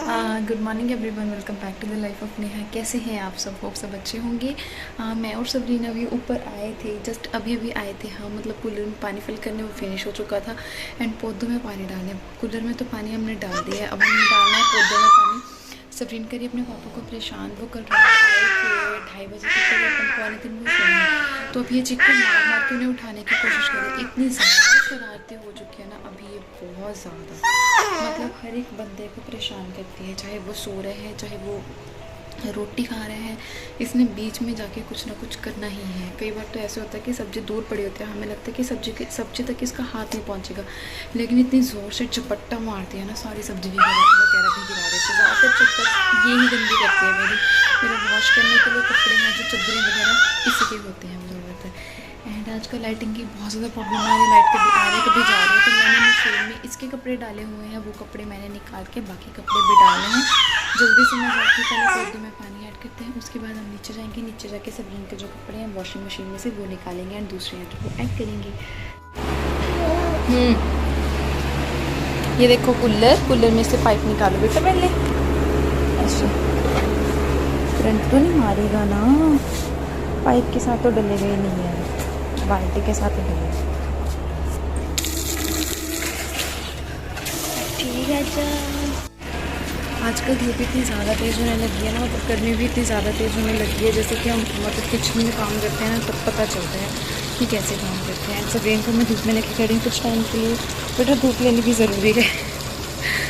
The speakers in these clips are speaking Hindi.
Good morning everyone, welcome back to the life of Neha. कैसे हैं आप सब? होप सब अच्छे होंगे। मैं और सबरीना भी ऊपर आए थे, जस्ट अभी अभी आए थे। हाँ मतलब कूलर में पानी फिल करने वो फिनिश हो चुका था एंड पौधों में पानी डालने। कूलर में तो पानी हमने डाल दिया है, अब हमने डालना है पौधों में पानी। सबरीन करिए अपने पापा को परेशान, वो कल रात आए थे 2:30 बजे तक, करीब 3 वो सोए। तो अब ये चिक्कन मार मार के उन्हें उठाने की कोशिश करें। इतनी ज़्यादा शरारतें हो चुकी है ना अभी, ये बहुत ज़्यादा मतलब हर एक बंदे को परेशान करती है, चाहे वो सो रहे हैं चाहे वो रोटी खा रहे हैं। इसने बीच में जाके कुछ ना कुछ करना ही है। कई बार तो ऐसे होता है कि सब्ज़ी दूर पड़ी होती है, हमें लगता है कि सब्जी तक इसका हाथ नहीं पहुंचेगा, लेकिन इतनी ज़ोर से झपट्टा मारती है ना, सारी सब्जी भी वगैरह भी गिरा देती है। ज़्यादातर चक्कर ये ही गंदी करती है मेरा वॉश करने के लिए कपड़े हैं जो चद्दरें वगैरह इसके होते हैं ज़रूरत है। एंड आजकल लाइटिंग की बहुत ज़्यादा प्रॉब्लम आ रही है, लाइट कभी आ रही है कभी जा रही है। तो मैंने मशीन में इसके कपड़े डाले हुए हैं, वो कपड़े मैंने निकाल के बाकी कपड़े भी डाले हैं। जल्दी से मैं जाके पहले पौधों में पानी ऐड करते हैं, उसके बाद हम नीचे जाएंगे। नीचे जाके सबरीन के जो कपड़े हैं वॉशिंग मशीन में से वो निकालेंगे एंड दूसरे हैं जो ऐड करेंगे। ये देखो कूलर में से पाइप निकालो बेटा पहले। ऐसे करंट तो नहीं मारेगा ना? पाइप के साथ तो डलेगा ही नहीं है, बाल्टी के साथ डलेगा। ठीक है जा। आजकल धूप इतनी ज़्यादा तेज़ होने लगी है ना, मतलब गर्मी भी इतनी ज़्यादा तेज़ होने लगी है। जैसे कि हम मतलब किचन में काम करते हैं ना, तब पता चलता है कि कैसे काम करते हैं। सबरीन को मैं धूप में लेके खड़ी हूँ कुछ टाइम के लिए। बेटा धूप लेनी भी ज़रूरी है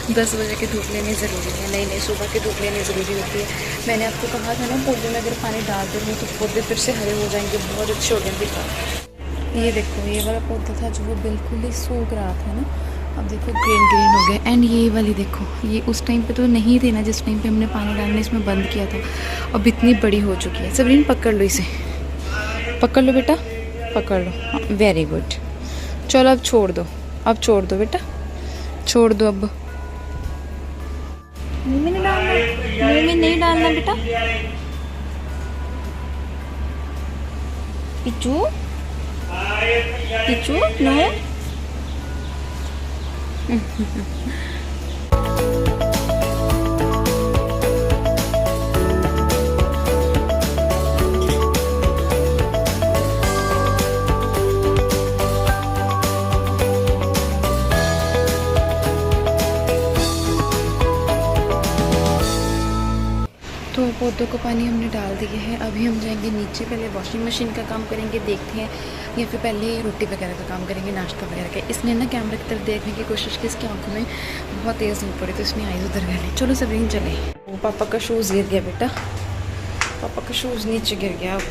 10 बजे की धूप लेनी ज़रूरी है। नहीं सुबह की धूप लेनी ज़रूरी होती है। मैंने आपको कहा था ना पौधे में अगर पानी डाल देंगे तो पौधे फिर से हरे हो जाएंगे, बहुत अच्छे हो जाएंगे। ये देखो ये वाला पौधा था जो वो बिल्कुल ही सूख रहा था ना, अब देखो ग्रीन हो गया। एंड ये वाली देखो, ये उस टाइम पे तो नहीं थी ना जिस टाइम पे हमने पानी डालना इसमें बंद किया था, अब इतनी बड़ी हो चुकी है। सबरीन पकड़ लो इसे, पकड़ लो बेटा, पकड़ लो। हाँ वेरी गुड। चलो अब छोड़ दो, अब छोड़ दो बेटा, छोड़ दो। अब मुँह में नहीं डालना, मुँह में नहीं डालना बेटा। पिचू पिचू नो तो पौधों को पानी हमने डाल दिया है। अभी हम जाएंगे नीचे, पहले वॉशिंग मशीन का काम करेंगे, देखते हैं या फिर पहले रोटी वगैरह का काम करेंगे, नाश्ता वगैरह का। इसने ना कैमरे की तरफ देखने की कोशिश की, इसकी आंखों में बहुत तेज़ धूप पड़ी तो इसने आईज उधर कर ली। चलो सबरीन चले। वो पापा का शूज़ गिर गया बेटा, पापा का शूज़ नीचे गिर गया। अब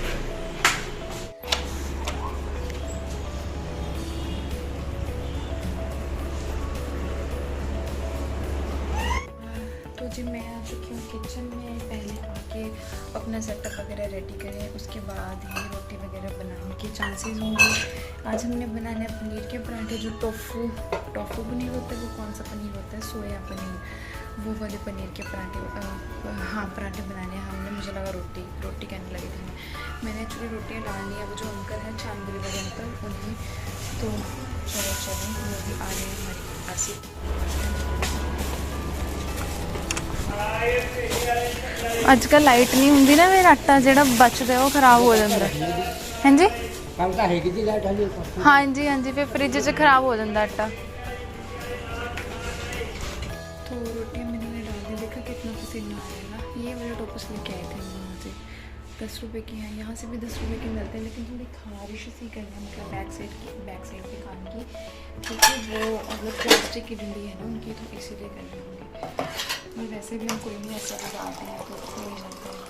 तो जी मैं आ चुकी हूँ किचन में। पहले आके अपना सेटअप वगैरह रेडी करें, उसके बाद ही रोटी वगैरह बनाने के चांसेस होंगे। आज हमने बनाने पनीर के पराठे, जो टोफू पनीर होता है, वो कौन सा पनीर होता है, सोया पनीर, वो वाले पनीर के पराठे। हाँ पराठे बनाने हैं हमने। मुझे लगा रोटी कहने लगे थे। मैंने एक्चुअली रोटियाँ डालनी है। वो जो अंकल हैं चांदरी वाले अंकल, उन्हीं तो चलो वो भी आ रहे हैं हमारे पास ही। अजकल लाइट नहीं होंगी ना, मेरा आटा जो बचता है वो खराब हो जाता है। हाँ जी हाँ जी फिर फ्रिज से खराब हो जाता आटा। तो रोटियाँ मैंने डाल दी, देखा कितना पसीना आएगा। ये वाले टोपस लेके आए थे वहाँ से, 10 रुपये की हैं। यहाँ से भी 10 रुपये के मिलते हैं, लेकिन थोड़ी खारिश सी करनी है, मतलब बैक साइड के कान की, क्योंकि वो मतलब प्लास्टिक की डंडी है ना उनकी, तो इसीलिए करनी होंगी। और वैसे भी हम कोई नहीं ऐसा लगाते हैं तो हो ही जाता है।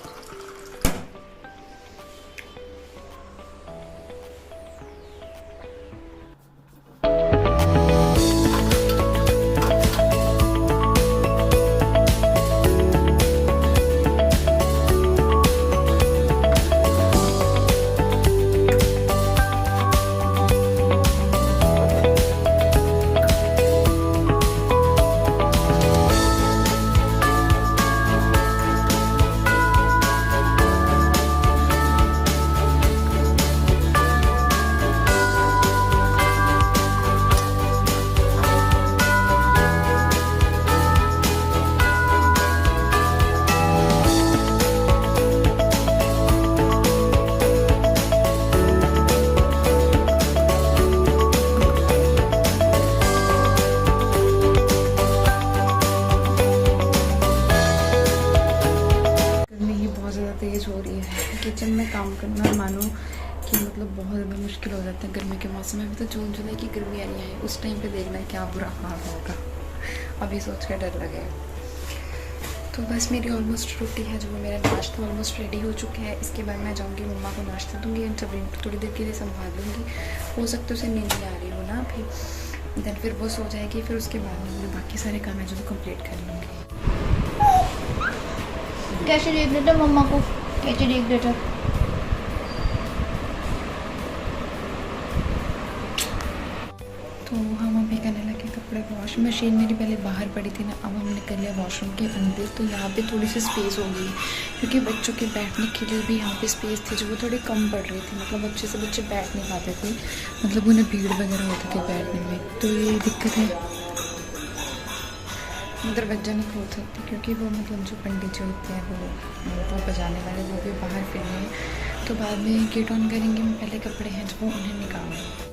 किचन में काम करना मानो कि मतलब बहुत ज़्यादा मुश्किल हो जाता है गर्मी के मौसम में। अभी तो जून जुलाई की गर्मी आ रही है, उस टाइम पे देखना है क्या बुरा हाल होगा। अभी सोच के डर लगे। तो बस मेरी ऑलमोस्ट रोटी है, जो मेरा नाश्ता ऑलमोस्ट रेडी हो चुका है। इसके बाद मैं जाऊँगी मम्मा को नाश्ता दूँगी एंड सब्रीन को थोड़ी देर के लिए संभाल लूँगी। हो सकता है उसे नींद नहीं आ रही हो ना अभी, देन फिर वो सो जाएगी। फिर उसके बाद मैं बाकी सारे काम है जो कंप्लीट कर लूँगी। कैसे देख लेता मम्मा को, कैसे देख लेता? तो हम अभी करने लगे कपड़े वॉश। मशीन मेरी पहले बाहर पड़ी थी ना, अब हमने कर लिया वॉशरूम के अंदर। तो यहाँ पे थोड़ी सी स्पेस हो गई, क्योंकि बच्चों के बैठने के लिए भी यहाँ पे स्पेस थी जो वो थोड़ी कम पड़ रही थी। मतलब अच्छे से बच्चे बैठ नहीं पाते थे, मतलब उन्हें भीड़ वगैरह होती थी बैठने में, तो ये दिक्कत है। दरवाजा नहीं खोल सकती क्योंकि वो मतलब जो पंडित जी होते हैं वो बजाने वाले वो भी बाहर फिर रहे हैं। तो बाद में गेट ऑन करेंगे। मैं पहले कपड़े हैं जो वो उन्हें निकालूँगी।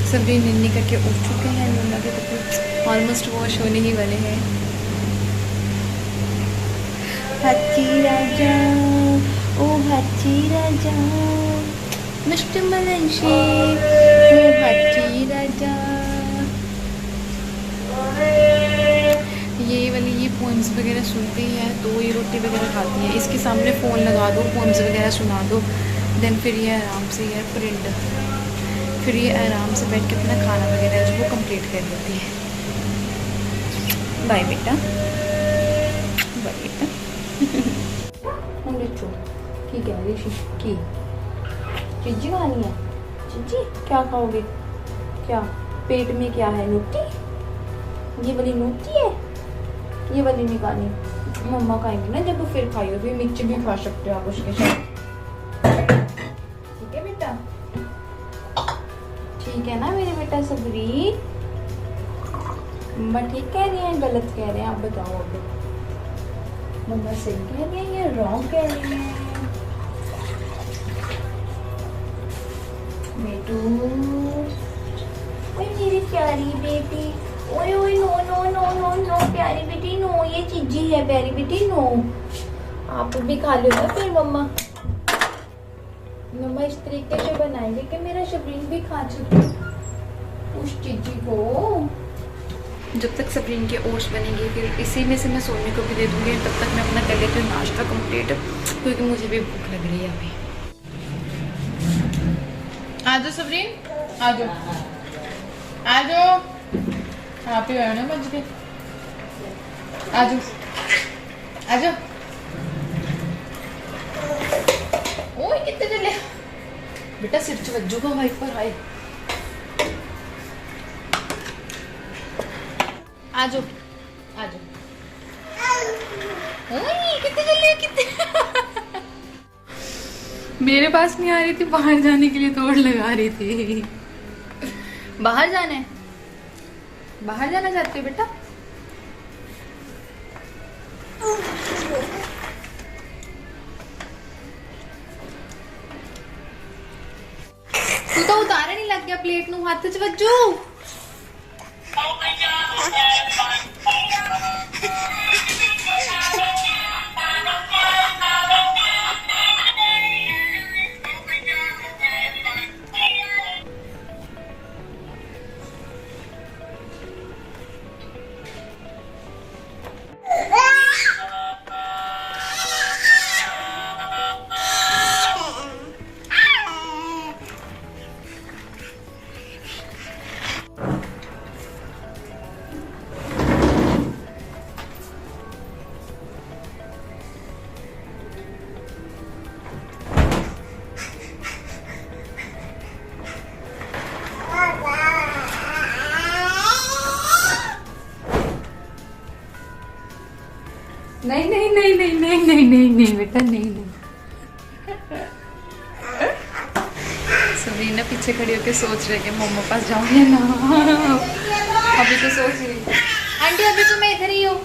सभी निन्नी करके उठ चुके हैं। नन्ना के कपड़े ऑलमोस्ट वॉश होने ही वाले हैं। हच्ची राजा, ओ हच्ची राजा, मिस्टर मलंशी, ओ हच्ची राजा। ये पोएम्स वगैरह सुनती है तो ये रोटी वगैरह खाती है। इसके सामने फ़ोन लगा दो, पोएम्स वगैरह सुना दो, देन फिर ये आराम से ये प्रिंट, फिर ये आराम से बैठ के अपना खाना वगैरह जो वो कंप्लीट कर लेती है। बाय बेटा, बाय बेटा। की कह रही की चिज्जी खानी है? चिज्जी क्या खाओगे? क्या पेट में क्या है? नोटी? ये वाली नोटी है, ये वाली नहीं खानी। मम्मा खाएंगे ना जब फिर खाइयो, फिर मिर्ची भी खा सकते हो आप उसके साथ। ठीक है बेटा, ठीक है ना मेरे बेटा सबरी? मम्मा ठीक कह रही हैं गलत कह रहे हैं? आप बताओ अभी, मम्मा सही कह रही हैं या रॉन्ग कह रही हैं? बेटू, ओए मेरी प्यारी बेटी, ओए ओए no no no no no प्यारी बेटी नो, ये चीजी है प्यारी बेटी नो। आप भी खा लो ना फिर मम्मा। मम्मा इस तरीके से बनाएंगे कि मेरा शबरीन भी खा सके उस चीजी को। जब तक सब्रीन के ओट्स बनेंगे फिर इसी में से मैं सोने को भी दे दूँगी। तब तक मैं अपना कर लेती हूँ नाश्ता कंप्लीट, क्योंकि मुझे भी भूख लग रही है अभी। आ जाओ सब्रीन, आ जाओ, आ जाओ। आप ही ना बच के, आ जाओ, आ जाओ। ओए कितने चले बेटा, सिर च वजूगा वाइपर आए। आ जाओ, आ जाओ। ओए कितने चले, कितने मेरे पास नहीं आ रही थी, बाहर जाने के लिए दौड़ लगा रही थी। बाहर जाना है, बाहर जाना चाहती हो बेटा? गया प्लेट नू हथ च वजू। नहीं नहीं नहीं नहीं नहीं नहीं नहीं नहीं बेटा नहीं नहीं। सबरीना पीछे खड़ी होकर सोच रहे कि मम्मा पास जाऊंगी ना। अभी तो सोच रही आंटी अभी तो मैं इधर ही हूँ,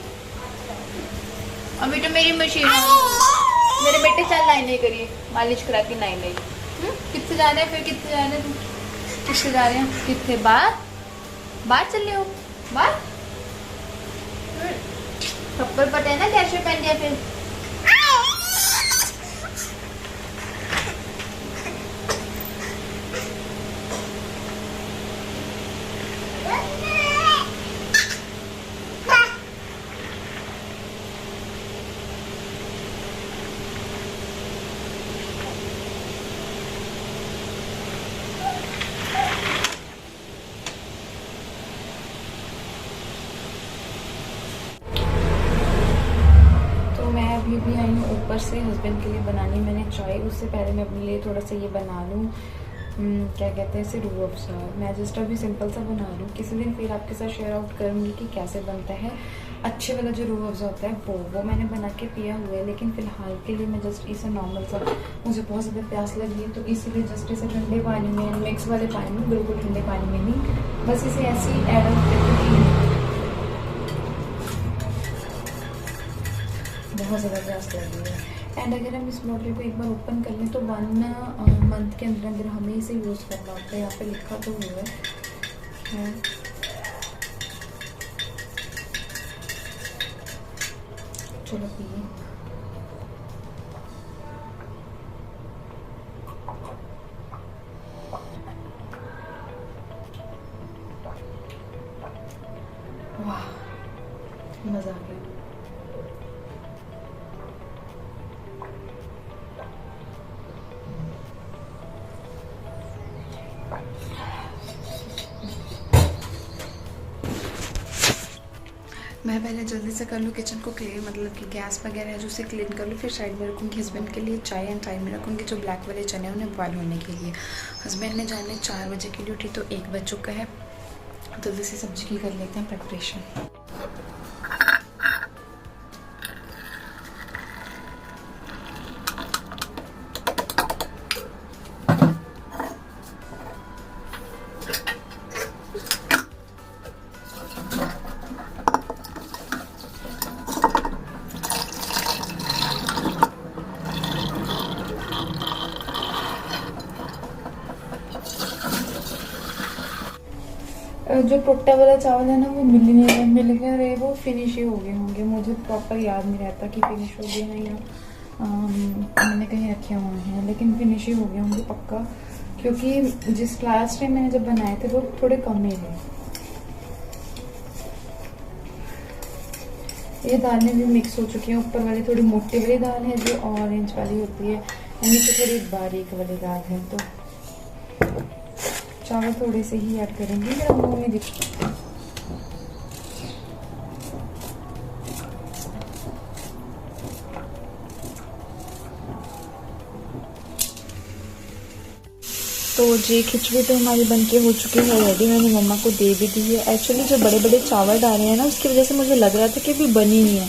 अभी तो मेरी मशीन है। मेरे बेटे चल नाई नहीं करिए, मालिश करा के नाई नहीं। कितने जा रहे हैं फिर, कितने जा रहे हैं तुम, कितने जा रहे हैं, कितने बाहर बाहर चल रहे हो बाहर। थप्पड़ पता है ना कैसे पहन दिया फिर। अभी भी आई हूँ ऊपर से हस्बैंड के लिए बनानी मैंने चाय। उससे पहले मैं अपने लिए थोड़ा सा ये बना लूँ, क्या कहते हैं इसे, रूह अफ़ज़ा। मैं जस्ट अभी सिंपल सा बना लूँ, किसी दिन फिर आपके साथ शेयर आउट करूँगी कि कैसे बनता है अच्छे वाला जो रूह अफ़ज़ा होता है वो मैंने बना के पिया हुआ है। लेकिन फ़िलहाल के लिए मैं जस्ट इसे नॉर्मल सा, मुझे बहुत ज़्यादा प्यास लगी है तो इसीलिए जस्ट इसे ठंडे पानी में, मिक्स वाले पानी में, बिल्कुल ठंडे पानी में नहीं, बस इसे ऐसे ही ऐड आउट करके बहुत ज़्यादा प्यास लगी है। एंड अगर हम इस बॉटल को एक बार ओपन कर लें तो 1 मंथ के अंदर अंदर हमें इसे यूज़ करना होता है। यहाँ पे लिखा तो हुआ है। चलो पिए। वाह मज़ा आ गया। मैं पहले जल्दी से कर लूँ किचन को क्लीन, मतलब कि गैस वगैरह है जो उसे क्लीन कर लूँ, फिर साइड में रखूँगी हस्बैंड के लिए चाय। एंड साइड में रखूँगी जो ब्लैक वाले चने हैं उन्हें बॉयल होने के लिए। हस्बैंड ने जाने 4 बजे की ड्यूटी तो 1 बज चुका है। जल्दी से सब्जी की कर लेते हैं प्रिपरेशन। जो टोटा वाला चावल है ना वो मिल गया रहे, वो फिनिश ही हो गए होंगे। मुझे प्रॉपर याद नहीं रहता कि फिनिश हो गए हैं या मैंने कहीं रखे हुए हैं, लेकिन फिनिश ही हो गए होंगे पक्का, क्योंकि जिस लास्ट टाइम मैंने जब बनाए थे वो थोड़े कम ही थे। ये दालें भी मिक्स हो चुकी हैं। ऊपर वाली थोड़ी मोटी वाली दाल है जो ऑरेंज वाली होती है, नीचे थोड़ी बारीक वाली दाल है। तो चावल थोड़े से ही ऐड करेंगे, मेरा मुंह में दिख। तो जी खिचड़ी तो हमारी बनके हो चुकी है रेडी, मैंने मम्मा को दे भी दी है। एक्चुअली जो बड़े बड़े चावल डाले हैं ना उसकी वजह से मुझे लग रहा था कि अभी बनी नहीं है,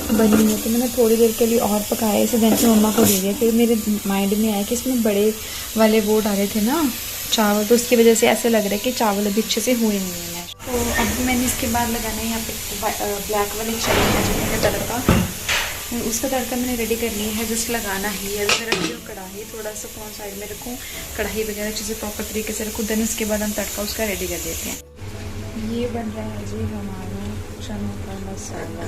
तो मैंने थोड़ी देर के लिए और पकाया, इसे देन से मम्मा को दे दिया। फिर मेरे माइंड में आया कि इसमें बड़े वाले वो डाले थे ना चावल, तो उसकी वजह से ऐसे लग रहा है कि चावल अभी अच्छे से हुए नहीं है। तो अब मैंने इसके बाद लगाना है यहाँ पे ब्लैक वाले चने का तड़का। और उसका तड़का मैंने रेडी कर लिया है, जस्ट लगाना ही है। अभी रखी हूँ कढ़ाई, थोड़ा सा फ़ोन साइड में रखूँ, कढ़ाई वगैरह चीज़ें प्रॉपर तरीके से रखूँ, देन उसके बाद हम तड़का उसका रेडी कर देते हैं। ये बन रहा है जी हमारा चनों का मसाला।